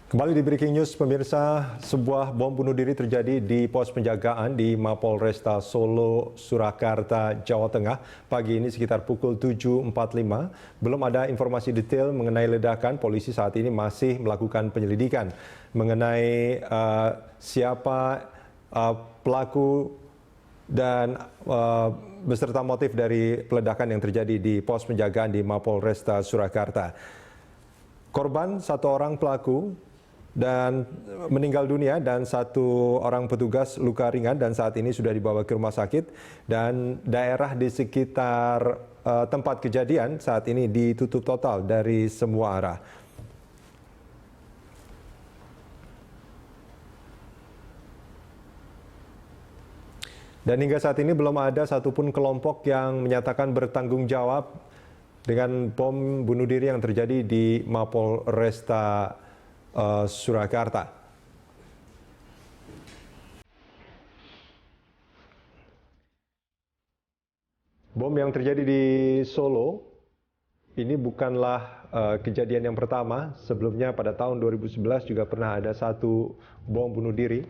Kembali di Breaking News, pemirsa, sebuah bom bunuh diri terjadi di pos penjagaan di Mapolresta Solo, Surakarta, Jawa Tengah. Pagi ini sekitar pukul 7.45. Belum ada informasi detail mengenai ledakan. Polisi saat ini masih melakukan penyelidikan mengenai siapa pelaku dan beserta motif dari peledakan yang terjadi di pos penjagaan di Mapolresta Surakarta. Korban satu orang pelaku dan meninggal dunia dan satu orang petugas luka ringan dan saat ini sudah dibawa ke rumah sakit dan daerah di sekitar tempat kejadian saat ini ditutup total dari semua arah. Dan hingga saat ini belum ada satupun kelompok yang menyatakan bertanggung jawab dengan bom bunuh diri yang terjadi di Mapolresta Surakarta. Bom yang terjadi di Solo ini bukanlah kejadian yang pertama. Sebelumnya pada tahun 2011 juga pernah ada satu bom bunuh diri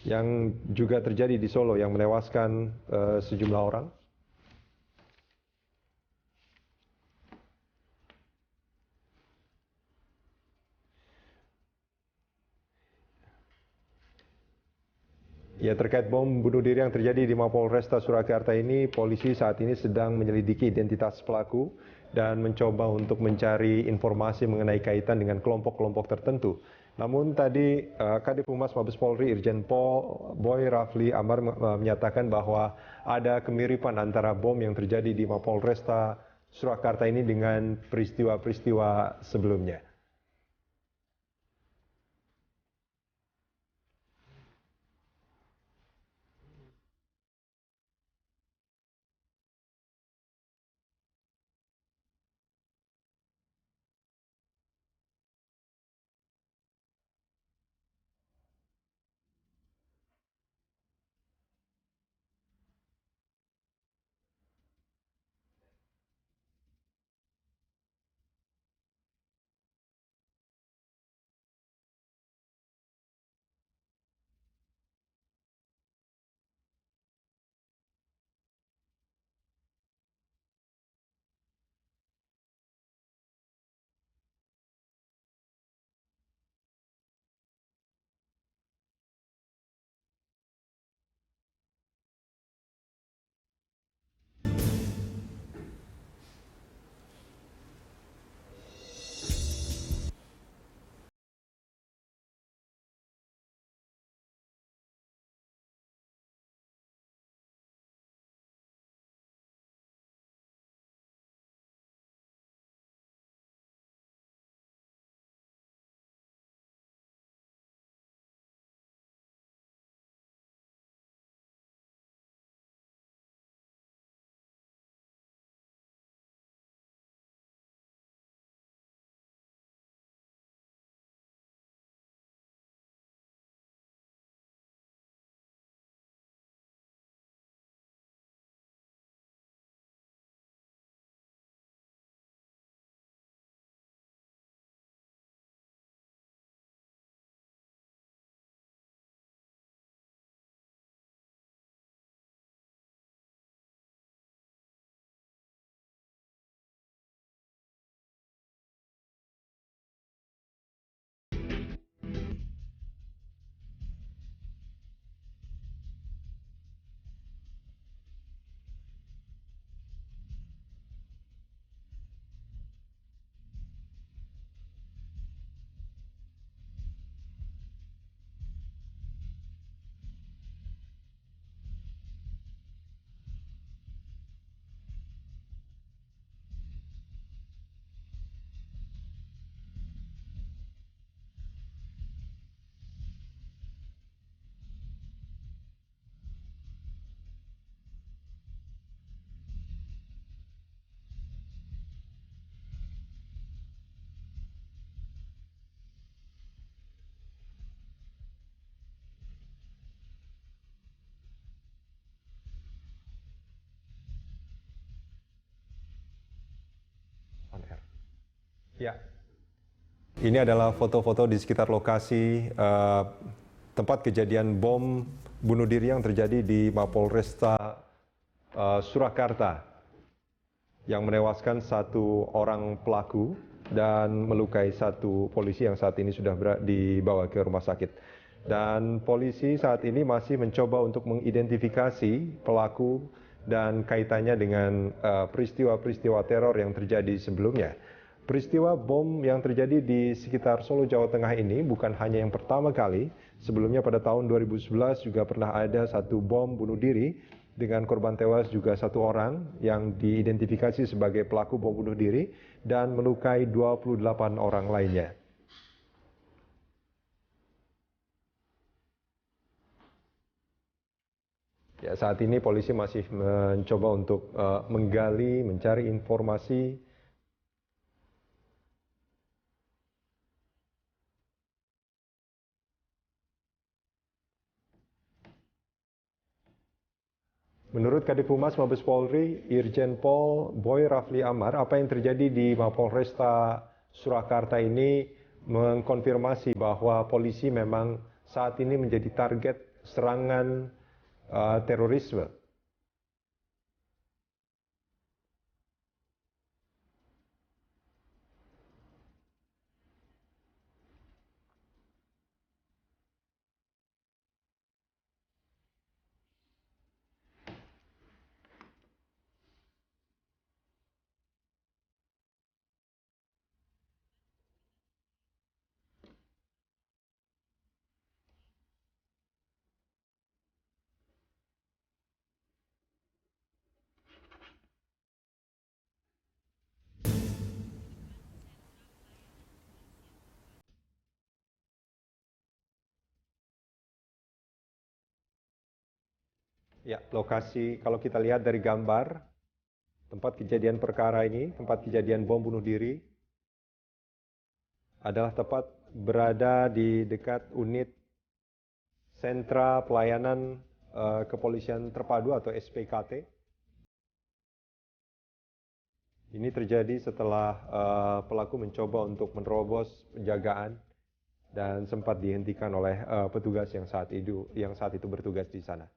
yang juga terjadi di Solo yang menewaskan sejumlah orang. Ya, terkait bom bunuh diri yang terjadi di Mapolresta Surakarta ini, polisi saat ini sedang menyelidiki identitas pelaku dan mencoba untuk mencari informasi mengenai kaitan dengan kelompok-kelompok tertentu. Namun tadi Kadif Humas Mabes Polri Irjen Pol Boy Rafli Amar menyatakan bahwa ada kemiripan antara bom yang terjadi di Mapolresta Surakarta ini dengan peristiwa-peristiwa sebelumnya. Ya, Ini adalah foto-foto di sekitar lokasi tempat kejadian bom bunuh diri yang terjadi di Mapolresta Surakarta yang menewaskan satu orang pelaku dan melukai satu polisi yang saat ini sudah dibawa ke rumah sakit. Dan polisi saat ini masih mencoba untuk mengidentifikasi pelaku dan kaitannya dengan peristiwa-peristiwa teror yang terjadi sebelumnya. Peristiwa bom yang terjadi di sekitar Solo, Jawa Tengah ini bukan hanya yang pertama kali. Sebelumnya pada tahun 2011 juga pernah ada satu bom bunuh diri dengan korban tewas juga satu orang yang diidentifikasi sebagai pelaku bom bunuh diri dan melukai 28 orang lainnya. Ya, saat ini polisi masih mencoba untuk menggali, mencari informasi. Menurut Kadif Humas Mabes Polri, Irjen Pol Boy Rafli Amar, apa yang terjadi di Mapolresta Surakarta ini mengkonfirmasi bahwa polisi memang saat ini menjadi target serangan terorisme. Ya, lokasi kalau kita lihat dari gambar tempat kejadian perkara ini, tempat kejadian bom bunuh diri adalah tepat berada di dekat unit sentra pelayanan kepolisian terpadu atau SPKT. Ini terjadi setelah pelaku mencoba untuk menerobos penjagaan dan sempat dihentikan oleh petugas yang saat itu bertugas di sana.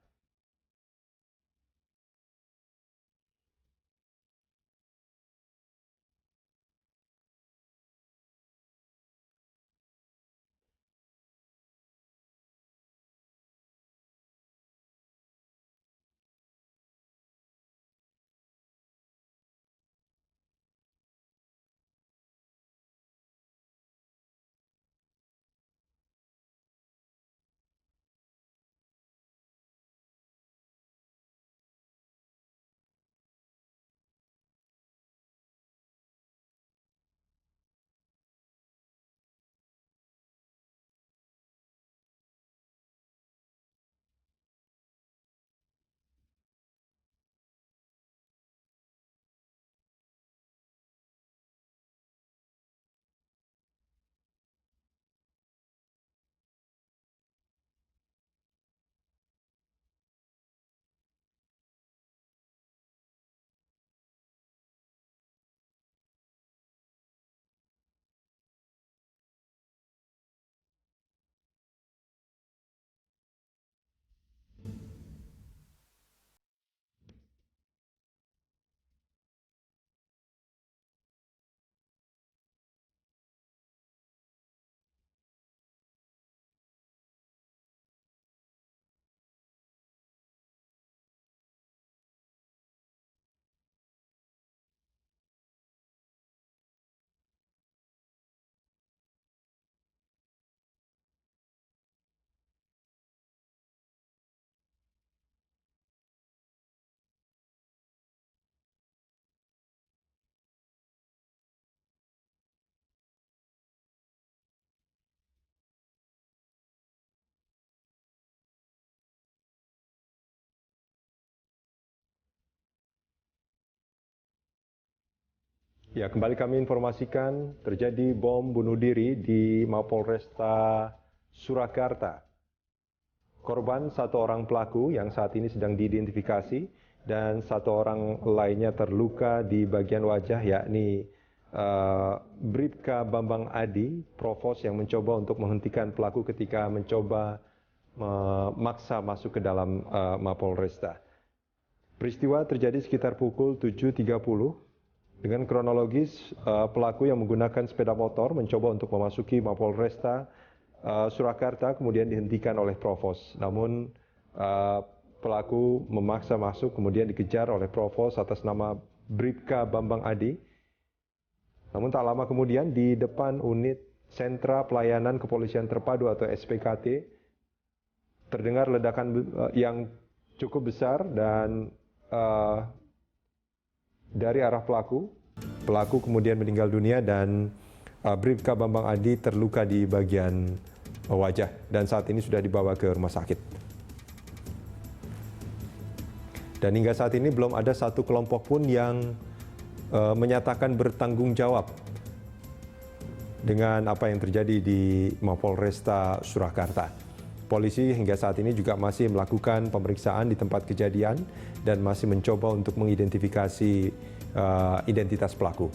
Ya, kembali kami informasikan terjadi bom bunuh diri di Mapolresta Surakarta. Korban satu orang pelaku yang saat ini sedang diidentifikasi dan satu orang lainnya terluka di bagian wajah yakni Bribka Bambang Adi, Provos yang mencoba untuk menghentikan pelaku ketika mencoba memaksa masuk ke dalam Mapolresta. Peristiwa terjadi sekitar pukul 7.30. Dengan kronologis, pelaku yang menggunakan sepeda motor mencoba untuk memasuki Mapolresta Surakarta, kemudian dihentikan oleh Provos. Namun pelaku memaksa masuk, kemudian dikejar oleh Provos atas nama Bribka Bambang Adi. Namun tak lama kemudian di depan unit Sentra Pelayanan Kepolisian Terpadu atau SPKT terdengar ledakan yang cukup besar dan dari arah pelaku kemudian meninggal dunia dan Bribka Bambang Adi terluka di bagian wajah dan saat ini sudah dibawa ke rumah sakit. Dan hingga saat ini belum ada satu kelompok pun yang menyatakan bertanggung jawab dengan apa yang terjadi di Mapolresta Surakarta. Polisi hingga saat ini juga masih melakukan pemeriksaan di tempat kejadian dan masih mencoba untuk mengidentifikasi identitas pelaku.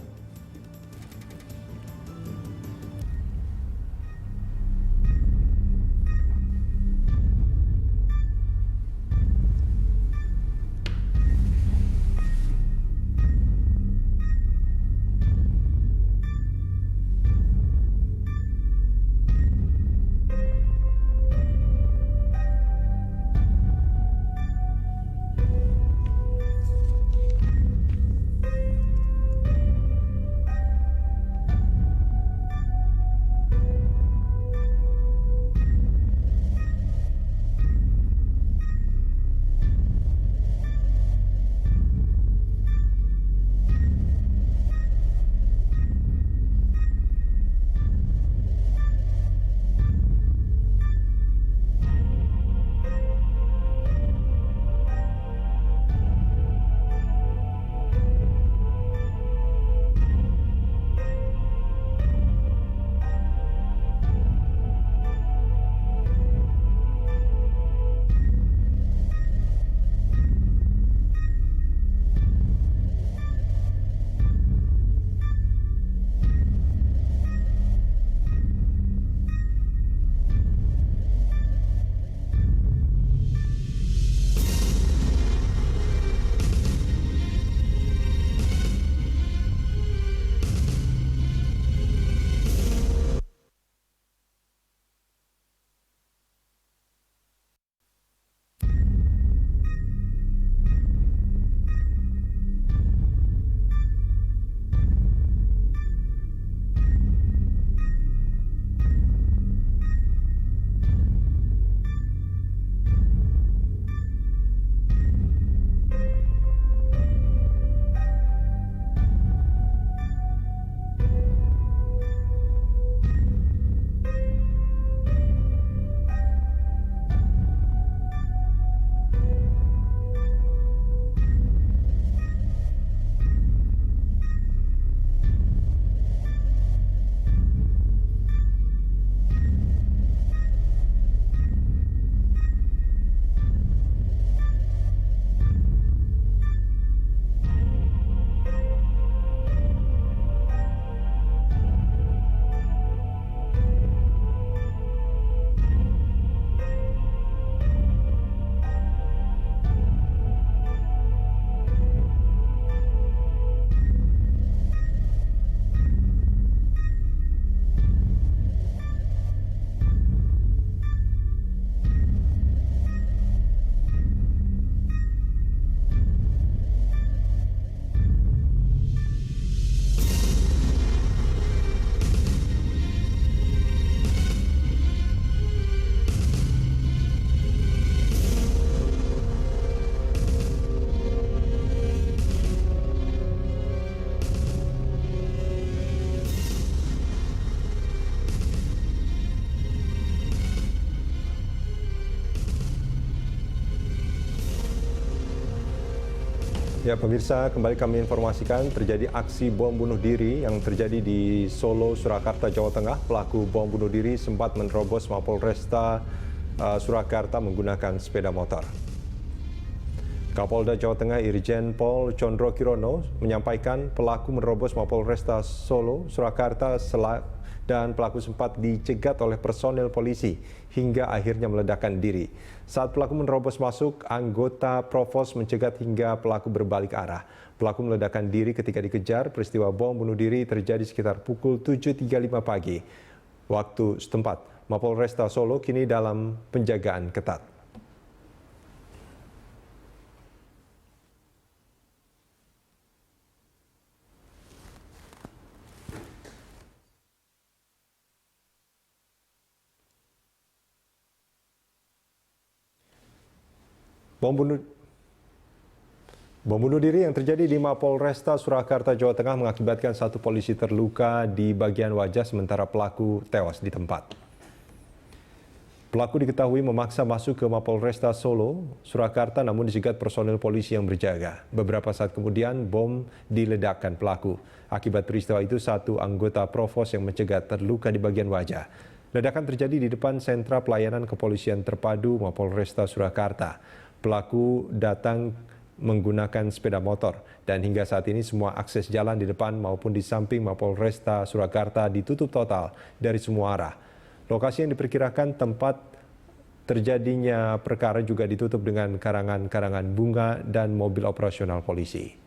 Ya pemirsa, kembali kami informasikan terjadi aksi bom bunuh diri yang terjadi di Solo, Surakarta, Jawa Tengah. Pelaku bom bunuh diri sempat menerobos Mapolresta Surakarta menggunakan sepeda motor. Kapolda Jawa Tengah Irjen Pol Condro Kirono menyampaikan pelaku menerobos Mapolresta Solo, Surakarta dan pelaku sempat dicegat oleh personel polisi hingga akhirnya meledakkan diri. Saat pelaku menerobos masuk, anggota Provos mencegat hingga pelaku berbalik arah. Pelaku meledakkan diri ketika dikejar. Peristiwa bom bunuh diri terjadi sekitar pukul 7.35 pagi waktu setempat. Mapolresta Solo kini dalam penjagaan ketat. Bom bunuh diri yang terjadi di Mapolresta Surakarta, Jawa Tengah mengakibatkan satu polisi terluka di bagian wajah sementara pelaku tewas di tempat. Pelaku diketahui memaksa masuk ke Mapolresta Solo, Surakarta namun dicegat personel polisi yang berjaga. Beberapa saat kemudian bom diledakkan pelaku. Akibat peristiwa itu satu anggota Provos yang mencegat terluka di bagian wajah. Ledakan terjadi di depan sentra pelayanan kepolisian terpadu Mapolresta Surakarta. Pelaku datang menggunakan sepeda motor dan hingga saat ini semua akses jalan di depan maupun di samping Mapolresta Surakarta ditutup total dari semua arah. Lokasi yang diperkirakan tempat terjadinya perkara juga ditutup dengan karangan-karangan bunga dan mobil operasional polisi.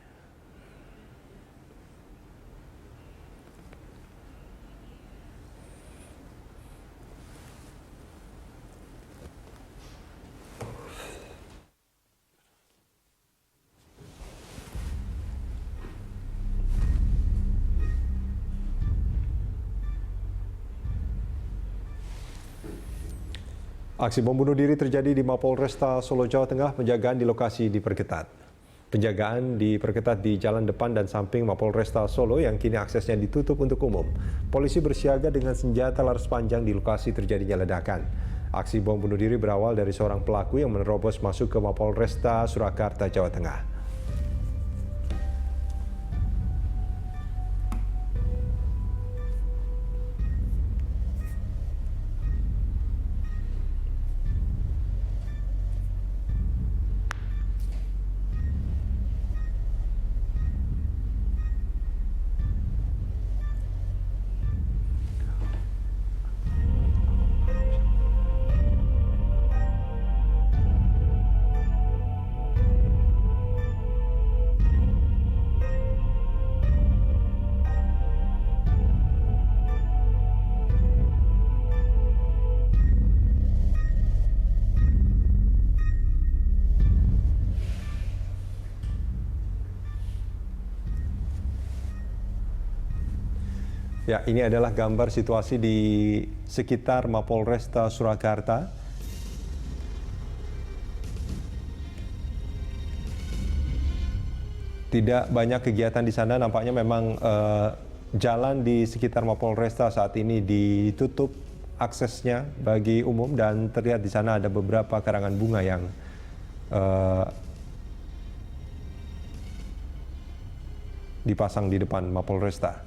Aksi bom bunuh diri terjadi di Mapolresta Solo, Jawa Tengah. Penjagaan di lokasi diperketat. Penjagaan diperketat di jalan depan dan samping Mapolresta Solo yang kini aksesnya ditutup untuk umum. Polisi bersiaga dengan senjata laras panjang di lokasi terjadinya ledakan. Aksi bom bunuh diri berawal dari seorang pelaku yang menerobos masuk ke Mapolresta Surakarta, Jawa Tengah. Ya, ini adalah gambar situasi di sekitar Mapolresta Surakarta. Tidak banyak kegiatan di sana, nampaknya memang jalan di sekitar Mapolresta saat ini ditutup aksesnya bagi umum dan terlihat di sana ada beberapa karangan bunga yang dipasang di depan Mapolresta.